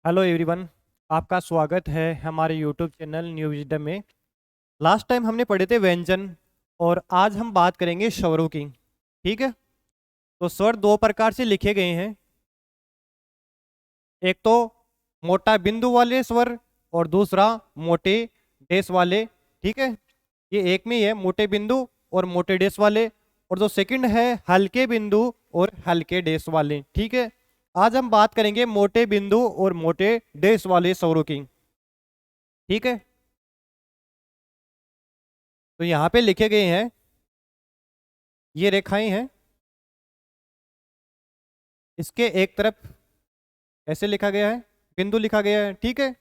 Hello everyone. आपका स्वागत है हमारे यूट्यूब चैनल न्यू विजडम में। लास्ट टाइम हमने पढ़े थे व्यंजन और आज हम बात करेंगे स्वरों की। ठीक है, तो स्वर दो प्रकार से लिखे गए हैं। एक तो मोटा बिंदु वाले स्वर और दूसरा मोटे डेस वाले। ठीक है, ये एक में ही है, मोटे बिंदु और मोटे डेस वाले। और जो सेकंड है हल्के बिंदु और हल्के डेस वाले। ठीक है, आज हम बात करेंगे मोटे बिंदु और मोटे डेस वाले स्वरों की। ठीक है, तो यहाँ पे लिखे गए हैं, ये रेखाएं हैं। इसके एक तरफ ऐसे लिखा गया है, बिंदु लिखा गया है। ठीक है,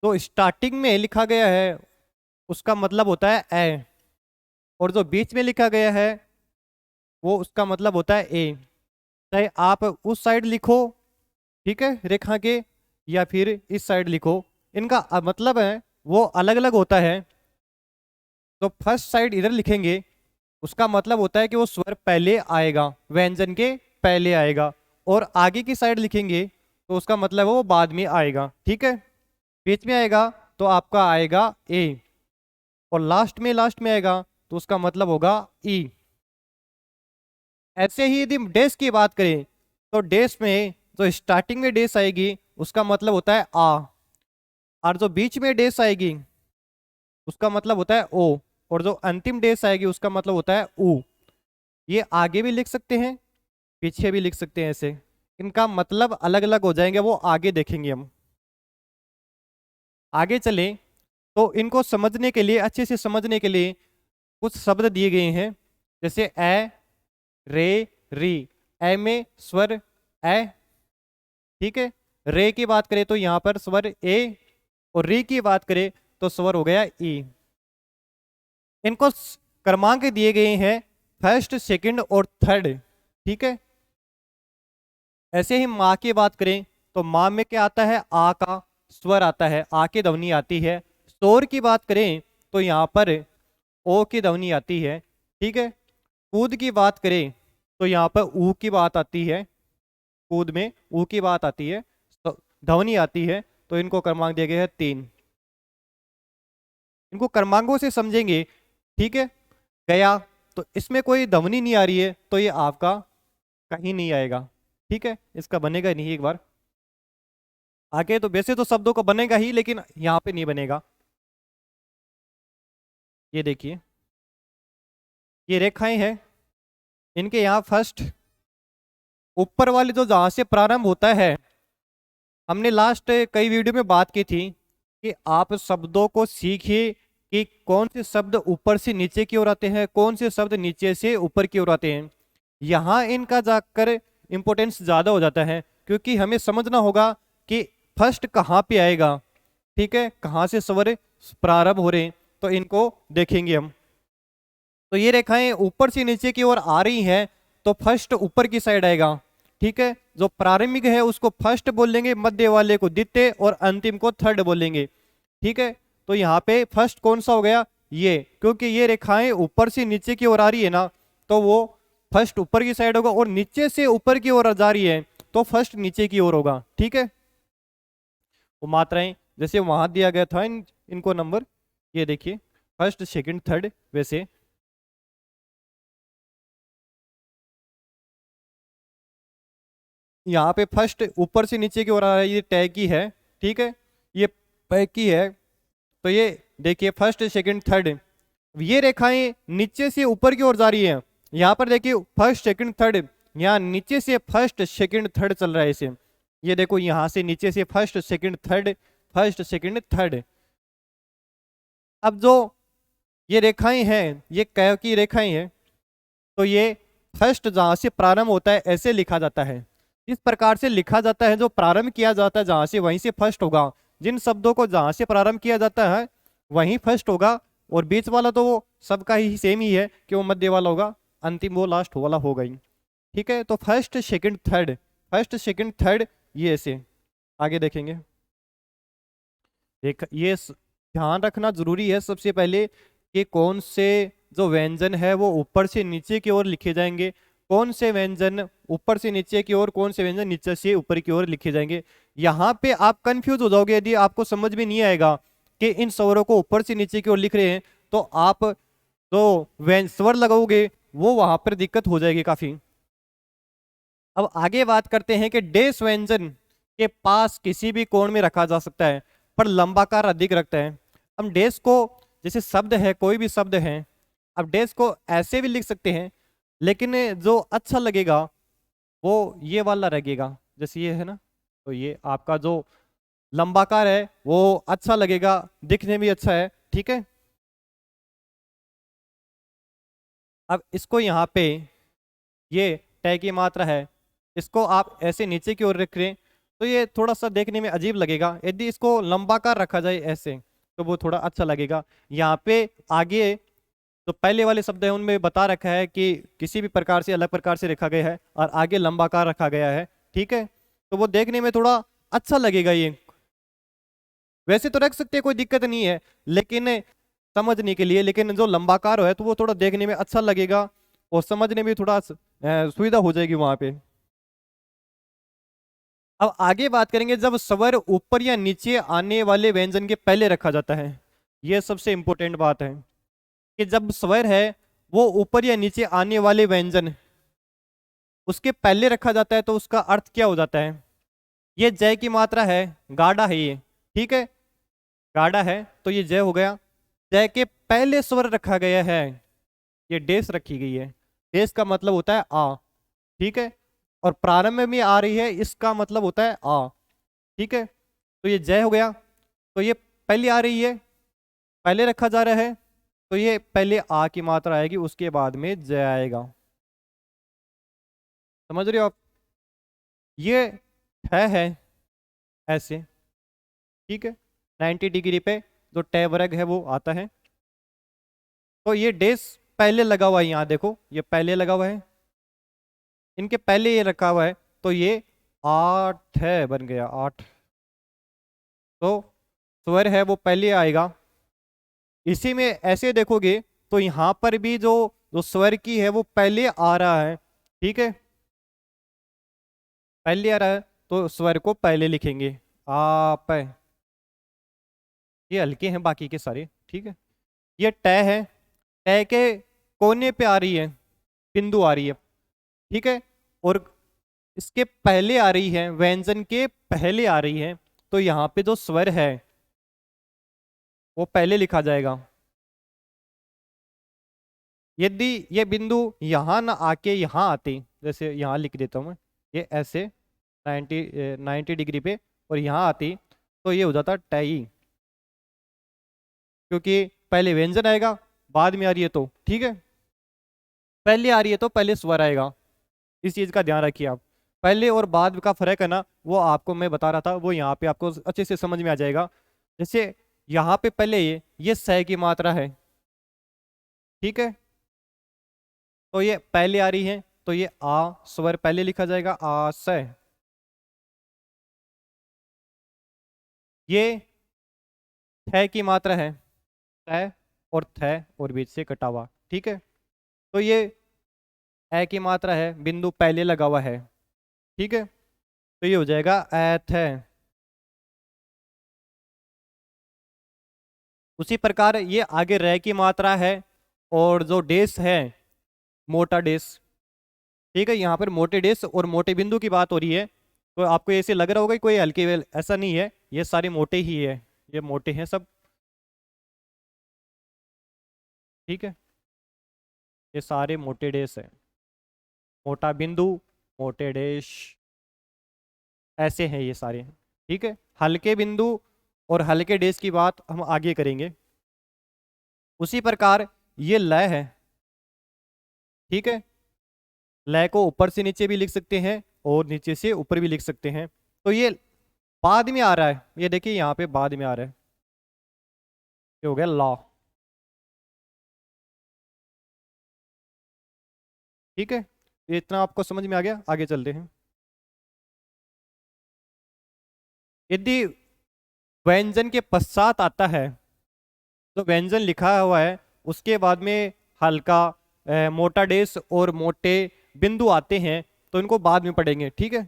तो स्टार्टिंग में लिखा गया है उसका मतलब होता है ए, और जो बीच में लिखा गया है वो उसका मतलब होता है ए। चाहे आप उस साइड लिखो, ठीक है, रेखा के, या फिर इस साइड लिखो, इनका मतलब है वो अलग अलग होता है। तो फर्स्ट साइड इधर लिखेंगे, उसका मतलब होता है कि वो स्वर पहले आएगा, व्यंजन के पहले आएगा। और आगे की साइड लिखेंगे तो उसका मतलब है वो बाद में आएगा। ठीक है, बीच में आएगा तो आपका आएगा ए, और लास्ट में आएगा तो उसका मतलब होगा ई। ऐसे ही यदि डेस की बात करें तो डेस में जो स्टार्टिंग में डेस आएगी उसका मतलब होता है आ, और जो बीच में डेस आएगी उसका मतलब होता है ओ, और जो अंतिम डेस आएगी उसका मतलब होता है ऊ। ये आगे भी लिख सकते हैं, पीछे भी लिख सकते हैं। ऐसे इनका मतलब अलग अलग हो जाएंगे, वो आगे देखेंगे हम। आगे चलें तो इनको समझने के लिए, अच्छे से समझने के लिए कुछ शब्द दिए गए हैं, जैसे ए, रे, री। ए में स्वर ए। ठीक है, रे की बात करें तो यहाँ पर स्वर ए, और री की बात करें तो स्वर हो गया ई। इनको क्रमांक दिए गए हैं, फर्स्ट, सेकंड और थर्ड। ठीक है, ऐसे ही माँ की बात करें तो माँ में क्या आता है, आ का स्वर आता है, आ की ध्वनि आती है। शोर की बात करें तो यहाँ पर ओ की ध्वनि आती है। ठीक है, कूद की बात करें तो यहाँ पर ऊ की बात आती है, कूद में ऊ की बात आती है, तो ध्वनि आती है। तो इनको क्रमांक दिए गए हैं 3। इनको क्रमांकों से समझेंगे। ठीक है, गया तो इसमें कोई ध्वनि नहीं आ रही है तो ये आपका कहीं नहीं आएगा। ठीक है, इसका बनेगा नहीं। एक बार आगे तो वैसे तो शब्दों का बनेगा ही, लेकिन यहाँ पे नहीं बनेगा। ये देखिए, ये रेखाएं हैं, इनके यहाँ फर्स्ट ऊपर वाले जो जहां से प्रारंभ होता है, हमने लास्ट कई वीडियो में बात की थी कि आप शब्दों को सीखिए कि कौन से शब्द ऊपर से नीचे की ओर आते हैं, कौन से शब्द नीचे से ऊपर की ओर आते हैं। यहाँ इनका जाकर इंपॉर्टेंस ज्यादा हो जाता है, क्योंकि हमें समझना होगा कि फर्स्ट कहाँ पे आएगा। ठीक है, कहाँ से स्वर प्रारंभ हो रहे हैं, तो इनको देखेंगे हम। तो ये रेखाएं ऊपर से नीचे की ओर आ रही हैं तो फर्स्ट ऊपर की साइड आएगा। ठीक है, जो प्रारंभिक है उसको फर्स्ट बोलेंगे, मध्य वाले को द्वितीय और अंतिम को थर्ड बोलेंगे। ठीक है, तो यहाँ पे फर्स्ट कौन सा हो गया, ये, क्योंकि ये रेखाएं ऊपर से नीचे की ओर आ रही है ना, तो वो फर्स्ट ऊपर की साइड होगा, और नीचे से ऊपर की ओर जा रही है तो फर्स्ट नीचे की ओर होगा। ठीक है, वो मात्राएं जैसे वहां दिया गया था इनको नंबर, ये देखिए फर्स्ट, सेकंड, थर्ड, वैसे यहाँ पे फर्स्ट ऊपर से नीचे की ओर आ रहा है, ये टै की है। ठीक है, ये पै की है। तो ये देखिए फर्स्ट, सेकंड, थर्ड, ये रेखाएं नीचे से ऊपर की ओर जा रही है। यहाँ पर देखिए फर्स्ट, सेकंड, थर्ड, यहाँ नीचे से फर्स्ट, सेकंड, थर्ड चल रहा है इसे। ये देखो यहाँ से नीचे से first, second, third, first, second, third. अब जो ये रेखाएं हैं, ये कै की रेखाएं हैं, तो ये फर्स्ट जहां से प्रारंभ होता है ऐसे लिखा जाता है। इस प्रकार से लिखा जाता है, जो प्रारंभ किया जाता है जहां से वहीं से फर्स्ट होगा। जिन शब्दों को जहां से प्रारंभ किया जाता है वहीं फर्स्ट होगा, और बीच वाला तो वो सबका ही सेम ही है कि वो मध्य वाला होगा, अंतिम वो लास्ट वाला होगा ही। ठीक है, तो first, second, third, first, second, third, ये ऐसे आगे देखेंगे। एक ये ध्यान रखना जरूरी है सबसे पहले कि कौन से जो व्यंजन है वो ऊपर से नीचे की ओर लिखे जाएंगे, कौन से व्यंजन ऊपर से नीचे की ओर, कौन से व्यंजन नीचे से ऊपर की ओर लिखे जाएंगे। यहाँ पे आप कंफ्यूज हो जाओगे यदि आपको समझ में नहीं आएगा कि इन स्वरों को ऊपर से नीचे की ओर लिख रहे हैं, तो आप जो स्वर लगाओगे वो वहां पर दिक्कत हो जाएगी काफी। अब आगे बात करते हैं कि डेस व्यंजन के पास किसी भी कोण में रखा जा सकता है पर लंबाकार अधिक रखता है। हम डेस को, जैसे शब्द है, कोई भी शब्द है, अब डेस को ऐसे भी लिख सकते हैं, लेकिन जो अच्छा लगेगा वो ये वाला लगेगा, जैसे ये है ना, तो ये आपका जो लंबाकार है वो अच्छा लगेगा, दिखने भी अच्छा है, ठीक है। अब इसको यहाँ पे ये तय की मात्रा है, इसको आप ऐसे नीचे की ओर रख रहे हैं तो ये थोड़ा सा देखने में अजीब लगेगा। यदि इसको लंबाकार रखा जाए ऐसे तो वो थोड़ा अच्छा लगेगा। यहाँ पे आगे तो पहले वाले शब्द है उनमें बता रखा है कि किसी भी प्रकार से अलग प्रकार से रखा गया है और आगे लंबाकार रखा गया है, ठीक है, तो वो देखने में थोड़ा अच्छा लगेगा। ये वैसे तो रख सकते हैं, कोई दिक्कत नहीं है, लेकिन समझने के लिए, लेकिन जो लंबाकार है तो वो थोड़ा देखने में अच्छा लगेगा और समझने में थोड़ा सुविधा हो जाएगी वहां पे। अब आगे बात करेंगे जब स्वर ऊपर या नीचे आने वाले व्यंजन के पहले रखा जाता है। यह सबसे इंपॉर्टेंट बात है कि जब स्वर है वो ऊपर या नीचे आने वाले व्यंजन उसके पहले रखा जाता है तो उसका अर्थ क्या हो जाता है। ये जय की मात्रा है, गाढ़ा है ये, ठीक है, गाढ़ा है तो ये जय हो गया। जय के पहले स्वर रखा गया है, ये डेस रखी गई है, डेस का मतलब होता है आ, ठीक है, और प्रारंभ में आ रही है इसका मतलब होता है आ, ठीक है, तो ये जय हो गया। तो ये पहले आ रही है, पहले रखा जा रहा है, तो ये पहले आ की मात्रा आएगी, उसके बाद में जय आएगा। समझ रहे हो आप। ये है ऐसे, ठीक है, 90 डिग्री पे जो टै वर्ग है वो आता है। तो ये डेस पहले लगा हुआ है, यहाँ देखो ये पहले लगा हुआ है, इनके पहले ये रखा हुआ है, तो ये 8 है, बन गया 8। तो स्वर है वो पहले आएगा। इसी में ऐसे देखोगे तो यहाँ पर भी जो जो स्वर की है वो पहले आ रहा है, ठीक है, पहले आ रहा है तो स्वर को पहले लिखेंगे आप। ये हल्के हैं बाकी के सारे, ठीक है। ये टै है, टै के कोने पे आ रही है, बिंदु आ रही है, ठीक है, और इसके पहले आ रही है, व्यंजन के पहले आ रही है, तो यहाँ पे जो स्वर है वो पहले लिखा जाएगा। यदि ये बिंदु यहां ना आके यहां आते, जैसे यहां लिख देता हूं मैं, ये ऐसे 90 डिग्री पे, और यहां आती तो ये हो जाता टई, क्योंकि पहले व्यंजन आएगा, बाद में आ रही है तो, ठीक है, पहले आ रही है तो पहले स्वर आएगा। इस चीज का ध्यान रखिए आप। पहले और बाद का फर्क है ना, वो आपको मैं बता रहा था, वो यहाँ पे आपको अच्छे से समझ में आ जाएगा। जैसे यहाँ पे पहले ये सह की मात्रा है, ठीक है, तो ये पहले आ रही है तो ये आ स्वर पहले लिखा जाएगा, आ सह। ये थ की मात्रा है, थ और थ और बीच से कटा हुआ, ठीक है, तो ये ए की मात्रा है, बिंदु पहले लगा हुआ है, ठीक है, तो ये हो जाएगा एथ है। उसी प्रकार ये आगे रे की मात्रा है, और जो डेस है मोटा डेस, ठीक है, यहाँ पर मोटे डेस और मोटे बिंदु की बात हो रही है, तो आपको ऐसे लग रहा होगा कि कोई हल्के वेल, ऐसा नहीं है, ये सारे मोटे ही है, ये मोटे हैं सब, ठीक है, ये सारे मोटे डेस है, मोटा बिंदु, मोटे डेश, ऐसे हैं ये सारे, ठीक है। हल्के बिंदु और हल्के डेस की बात हम आगे करेंगे। उसी प्रकार ये लय है, ठीक है, लय को ऊपर से नीचे भी लिख सकते हैं और नीचे से ऊपर भी लिख सकते हैं, तो ये बाद में आ रहा है, ये देखिए यहाँ पे बाद में आ रहा है, ये हो गया लॉ, ठीक है, ये इतना आपको समझ में आ गया। आगे चलते हैं। यदि व्यंजन के पश्चात आता है तो व्यंजन लिखा हुआ है, उसके बाद में हल्का मोटा डेस और मोटे बिंदु आते हैं तो इनको बाद में पढ़ेंगे, ठीक है।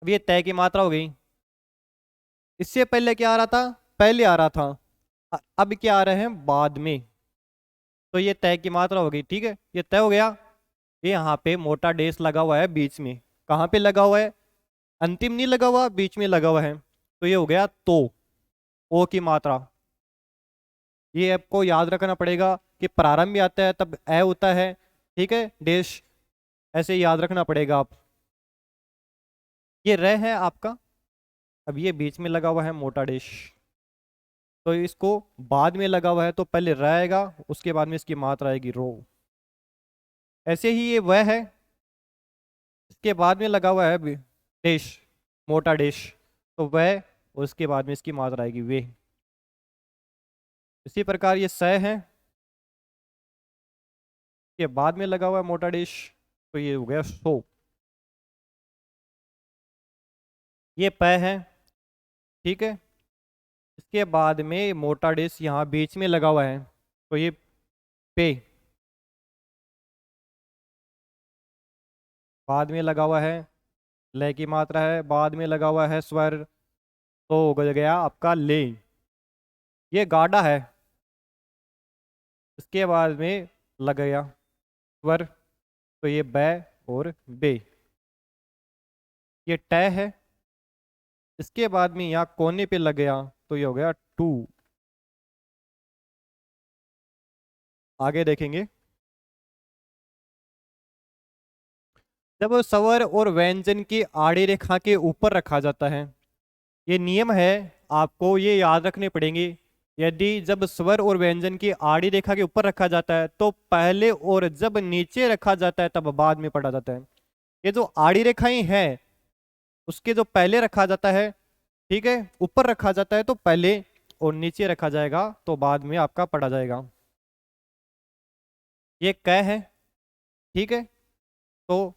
अब ये तय की मात्रा हो गई। इससे पहले क्या आ रहा था, पहले आ रहा था, अब क्या आ रहे हैं, बाद में। तो ये तय की मात्रा हो गई, ठीक है, ये तय हो गया। ये यहाँ पे मोटा डेस लगा हुआ है बीच में, कहाँ पे लगा हुआ है, अंतिम नहीं लगा हुआ, बीच में लगा हुआ है। तो ये हो गया तो, ओ की मात्रा। ये आपको याद रखना पड़ेगा कि प्रारंभ में आता है तब ए होता है, ठीक है, डेश, ऐसे याद रखना पड़ेगा आप। ये र है आपका, अब ये बीच में लगा हुआ है मोटा डेश, तो इसको बाद में लगा हुआ है तो पहले र आएगा, उसके बाद में इसकी मात्रा आएगी रो। ऐसे ही ये वह है, इसके बाद में लगा हुआ है डेश, मोटा डेश, तो वह, उसके बाद में इसकी मात्रा आएगी वे। इसी प्रकार ये स है, के बाद में लगा हुआ है मोटा डेश, तो ये हो गया सो। ये प है, ठीक है, इसके बाद में मोटा डेश यहाँ बीच में लगा हुआ है, तो ये पे, बाद में लगा हुआ है, लय की मात्रा है, बाद में लगा हुआ है स्वर, तो हो गया आपका ले। ये गाढ़ा है, इसके बाद में लग गया स्वर, तो ये बै और बे। ये ट है, इसके बाद में यहाँ कोने पे लग गया, तो ये हो गया टू। आगे देखेंगे। जब स्वर और व्यंजन की आड़ी रेखा के ऊपर रखा जाता है, ये नियम है, आपको ये याद रखने पड़ेंगे। यदि जब स्वर और व्यंजन की आड़ी रेखा के ऊपर रखा जाता है तो पहले, और जब नीचे रखा जाता है तब बाद में पढ़ा जाता है। ये जो आड़ी रेखाएं हैं उसके जो पहले रखा जाता है, ठीक है, ऊपर रखा जाता है तो पहले, और नीचे रखा जाएगा तो बाद में आपका पढ़ा जाएगा। ये क है, ठीक है, तो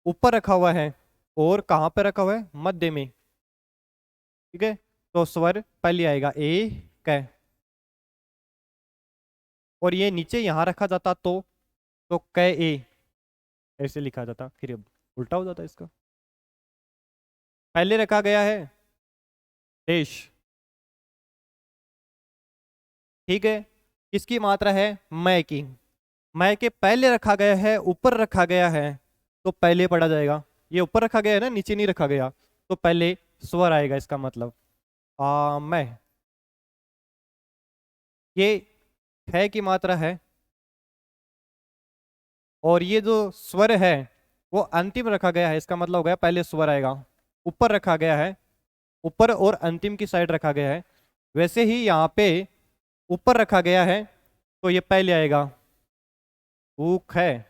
ऊपर रखा हुआ है, और कहाँ पे रखा हुआ है, मध्य में, ठीक है, तो स्वर पहले आएगा ए क, और ये नीचे यहां रखा जाता तो क ए ऐसे लिखा जाता, फिर अब उल्टा हो जाता इसका। पहले रखा गया है देश, ठीक है, किसकी मात्रा है, मैं की, मैं के पहले रखा गया है, ऊपर रखा गया है, तो पहले पढ़ा जाएगा। ये ऊपर रखा गया है ना, नीचे नहीं रखा गया, तो पहले स्वर आएगा, इसका मतलब मैं। ये है की मात्रा है, और ये जो स्वर है वो अंतिम रखा गया है, इसका मतलब हो गया पहले स्वर आएगा। ऊपर रखा गया है, ऊपर और अंतिम की साइड रखा गया है, वैसे ही यहाँ पे ऊपर रखा गया है तो ये पहले आएगा, ऊख है।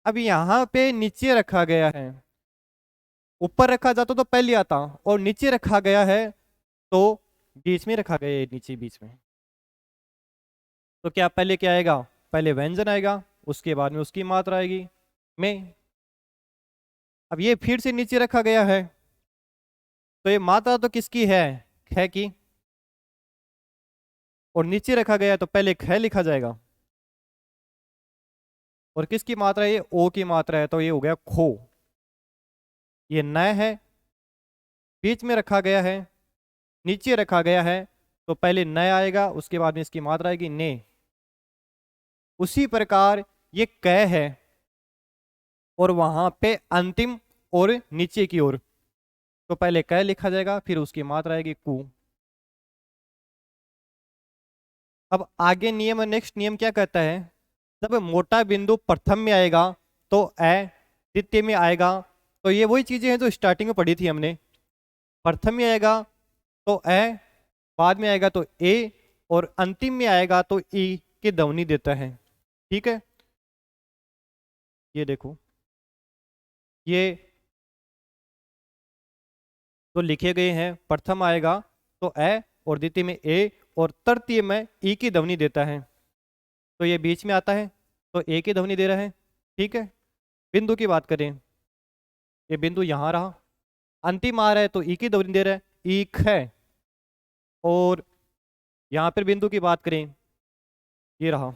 अब यहाँ पे नीचे रखा गया है, ऊपर रखा जाता तो पहले आता, और नीचे रखा गया है तो बीच में रखा गया है, नीचे बीच में, तो क्या पहले क्या आएगा, पहले व्यंजन आएगा, उसके बाद में उसकी मात्रा आएगी में। अब ये फिर से नीचे रखा गया है, तो ये मात्रा तो किसकी है, ख की, और नीचे रखा गया है तो पहले ख लिखा जाएगा, और किसकी मात्रा है, ये ओ की मात्रा है, तो ये हो गया खो। ये न है, बीच में रखा गया है, नीचे रखा गया है, तो पहले न आएगा, उसके बाद में इसकी मात्रा आएगी ने। उसी प्रकार ये क है, और वहां पे अंतिम और नीचे की ओर, तो पहले क लिखा जाएगा, फिर उसकी मात्रा आएगी कु। अब आगे नियम, नेक्स्ट नियम क्या कहता है, जब मोटा बिंदु प्रथम में आएगा तो ए, द्वितीय में आएगा, तो ये वही चीजें हैं जो स्टार्टिंग में पढ़ी थी हमने। प्रथम में आएगा तो ए, बाद में आएगा तो ए, और अंतिम में आएगा तो ई की ध्वनि देता है, ठीक है। ये देखो, ये तो लिखे गए हैं, प्रथम आएगा तो ए, और द्वितीय में ए, और तृतीय में ई की ध्वनि देता है, तो ये बीच में आता है तो ए की ध्वनि दे रहा है, ठीक है। बिंदु की बात करें, ये बिंदु यहां रहा, अंतिम आ रहा है तो ई की ध्वनि दे रहा है, ईख है। और यहाँ पर बिंदु की बात करें, ये रहा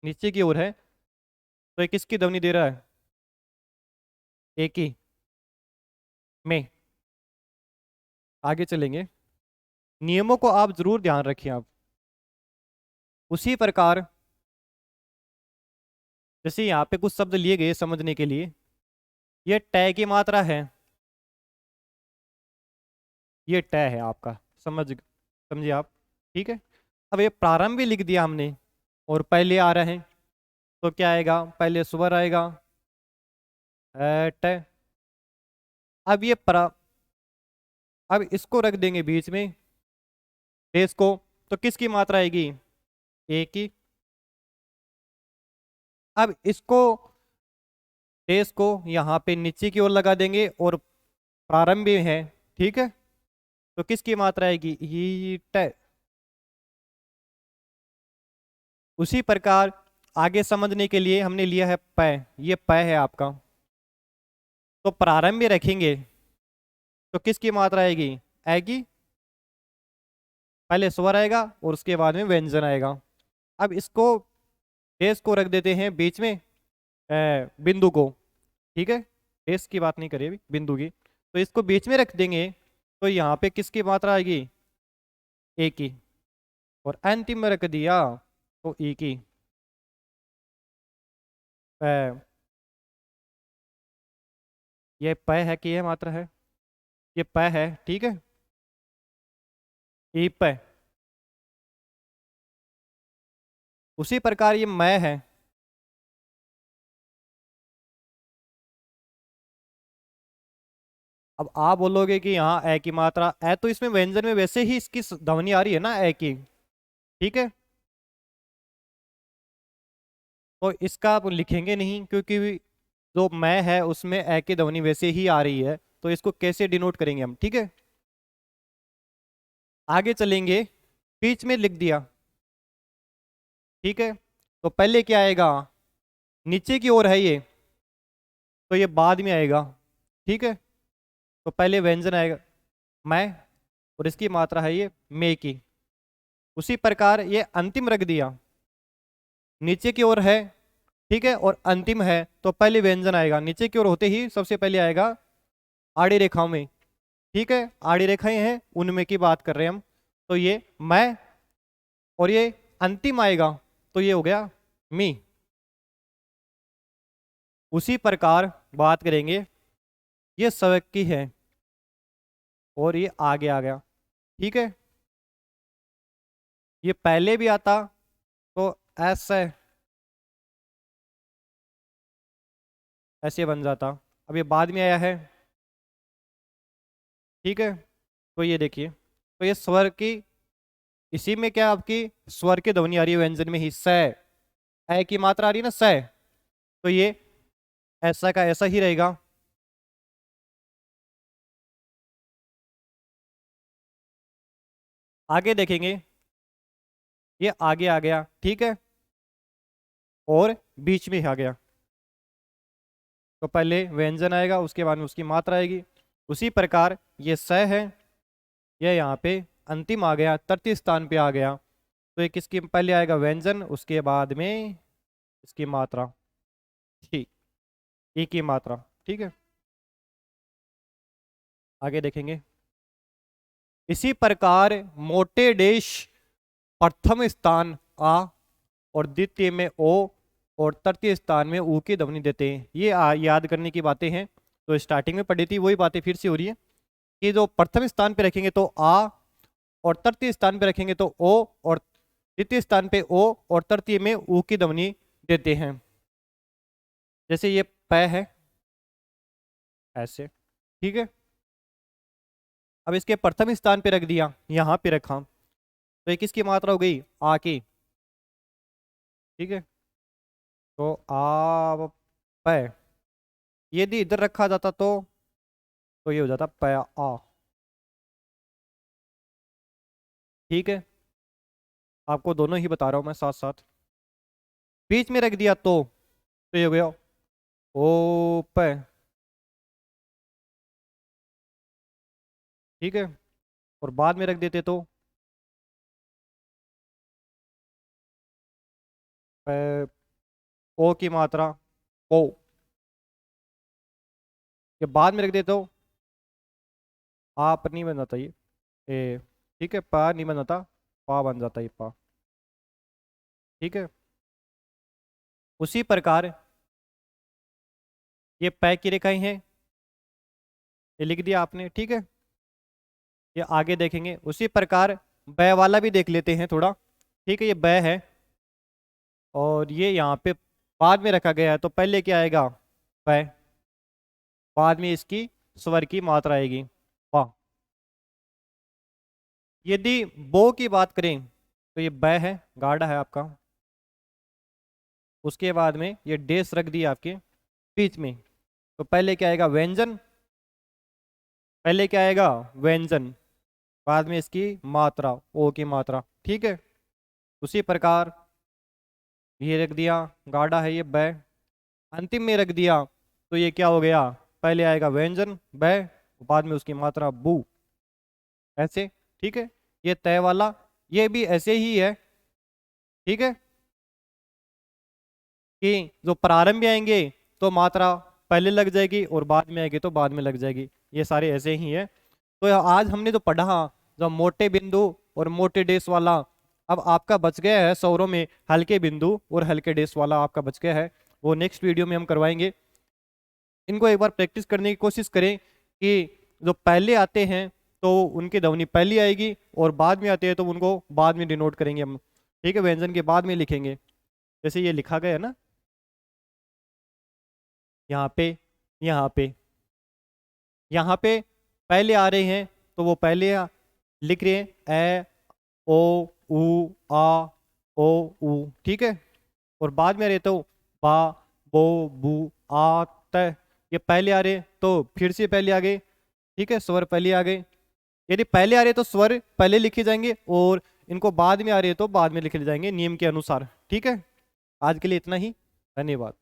नीचे की ओर है, तो ये किसकी ध्वनि दे रहा है? ए की में। आगे चलेंगे, नियमों को आप जरूर ध्यान रखिए आप। उसी प्रकार जैसे यहाँ पे कुछ शब्द लिए गए समझने के लिए, ये ट की मात्रा है, ये ट है आपका, समझिए आप। ठीक है, अब ये प्रारंभ भी लिख दिया हमने और पहले आ रहा है, तो क्या आएगा? पहले स्वर आएगा ट। अब ये अब इसको रख देंगे बीच में, देश को, तो किसकी मात्रा आएगी? ए की। अब इसको, देश को यहाँ पे नीचे की ओर लगा देंगे और प्रारंभ भी है, ठीक है, तो किसकी मात्रा आएगी? ही ट। उसी प्रकार आगे समझने के लिए हमने लिया है प, ये प है आपका, तो प्रारंभ में रखेंगे तो किसकी मात्रा आएगी? आएगी, पहले स्वर आएगा और उसके बाद में व्यंजन आएगा। अब इसको, देश को रख देते हैं बीच में, बिंदु को, ठीक है, देश की बात नहीं करिए अभी, बिंदु की, तो इसको बीच में रख देंगे, तो यहाँ पे किसकी मात्रा आएगी? ए की। और अंतिम में रख दिया तो ई की। अ, ये प है कि ये मात्रा है? ये प है, ठीक है, ई प। उसी प्रकार ये मैं है, अब आप बोलोगे कि यहाँ ए की मात्रा, ए तो इसमें व्यंजन में वैसे ही इसकी ध्वनि आ रही है ना, ए की, ठीक है, तो इसका आप लिखेंगे नहीं, क्योंकि जो मैं है उसमें ए की ध्वनि वैसे ही आ रही है, तो इसको कैसे डिनोट करेंगे हम? ठीक है, आगे चलेंगे, बीच में लिख दिया, ठीक है, तो पहले क्या आएगा? नीचे की ओर है ये, तो ये बाद में आएगा, ठीक है, तो पहले व्यंजन आएगा मैं, और इसकी मात्रा है ये मे की। उसी प्रकार ये अंतिम रख दिया, नीचे की ओर है, ठीक है, और अंतिम है, तो पहले व्यंजन आएगा, नीचे की ओर होते ही सबसे पहले आएगा आड़ी रेखाओं में, ठीक है, आड़ी रेखाएं हैं उनमें की बात कर रहे हैं हम, तो ये मैं, और ये अंतिम आएगा, तो ये हो गया मी। उसी प्रकार बात करेंगे, ये स्वर की है और ये आगे आ गया, ठीक है, ये पहले भी आता तो ऐसे ऐसे बन जाता, अब ये बाद में आया है, ठीक है, तो ये देखिए, तो ये स्वर की, इसी में क्या आपकी स्वर की ध्वनि आ रही है व्यंजन में ही, स, ए की मात्रा आ रही है ना, स, तो ये ऐसा का ऐसा ही रहेगा। आगे देखेंगे, ये आगे आ गया, ठीक है, और बीच में आ गया, तो पहले व्यंजन आएगा उसके बाद में उसकी मात्रा आएगी। उसी प्रकार ये स है, यह यहाँ पे अंतिम आ गया, तृतीय स्थान पे आ गया, तो ये किसकी पहले आएगा? व्यंजन, उसके बाद में इसकी मात्रा, ठीक, ई की मात्रा, ठीक है, आगे देखेंगे। इसी प्रकार मोटे डेश प्रथम स्थान आ और द्वितीय में ओ और तृतीय स्थान में ऊ की ध्वनि देते हैं। ये याद करने की बातें हैं, तो स्टार्टिंग में पढ़ी थी वही बातें फिर से हो रही है, कि जो प्रथम स्थान पे रखेंगे तो आ, और तृतीय स्थान पे रखेंगे तो ओ, और द्वितीय स्थान पे ओ और तृतीय में ऊ की ध्वनि देते हैं। जैसे ये प है ऐसे, ठीक है, अब इसके प्रथम स्थान पे रख दिया, यहाँ पे रखा, तो ये किसकी मात्रा हो गई? आ की, ठीक है, तो आ प, यदि इधर रखा जाता तो ये हो जाता प आ, ठीक है, आपको दोनों ही बता रहा हूं मैं साथ साथ। बीच में रख दिया तो ये हो गया ओ प, ठीक है, और बाद में रख देते तो प, ओ की मात्रा, पो, ये बाद में रख देता हूँ, आप नहीं बन जाता ये ए, ठीक है, पा नहीं बन जाता, पा बन जाता ये पा, ठीक है। उसी प्रकार ये पै की रेखाएं हैं, ये लिख दिया आपने, ठीक है। ये आगे देखेंगे। उसी प्रकार बै वाला भी देख लेते हैं थोड़ा, ठीक है। ये बै है और ये यहाँ पे बाद में रखा गया है, तो पहले क्या आएगा, पै, बाद में इसकी स्वर की मात्रा आएगी, वाह। यदि बो की बात करें तो ये बै है, गाढ़ा है आपका, उसके बाद में ये डेस रख दिया आपके बीच में, तो पहले क्या आएगा, व्यंजन, पहले क्या आएगा, व्यंजन, बाद में इसकी मात्रा, ओ की मात्रा, ठीक है। उसी प्रकार ये रख दिया, गाढ़ा है ये बै, अंतिम में रख दिया तो ये क्या हो गया, पहले आएगा व्यंजन बै, बाद में उसकी मात्रा बू, ऐसे, ठीक है। ये तय वाला, ये भी ऐसे ही है, ठीक है, कि जो प्रारंभ में आएंगे तो मात्रा पहले लग जाएगी और बाद में आएगी तो बाद में लग जाएगी, ये सारे ऐसे ही है। तो आज हमने जो पढ़ा, जो मोटे बिंदु और मोटे डेस वाला, अब आपका बच गया है स्वरों में हल्के बिंदु और हल्के डेस वाला आपका बच गया है, वो नेक्स्ट वीडियो में हम करवाएंगे। इनको एक बार प्रैक्टिस करने की कोशिश करें कि जो पहले आते हैं तो उनकी ध्वनि पहली आएगी और बाद में आते हैं तो उनको बाद में डिनोट करेंगे हम, ठीक है, व्यंजन के बाद में लिखेंगे, जैसे ये लिखा गया है ना, यहाँ पे, यहाँ पे, यहाँ पे पहले आ रहे हैं तो वो पहले लिख रहे हैं ए ओ उ आ ओ उ, ठीक है, और बाद में आ रहे तो बा बो बू आ त, ये पहले आ रहे तो फिर से पहले आ गए, ठीक है, स्वर पहले आ गए। यदि पहले आ रहे तो स्वर पहले लिखे जाएंगे और इनको बाद में आ रहे तो बाद में लिखे जाएंगे नियम के अनुसार, ठीक है। आज के लिए इतना ही, धन्यवाद।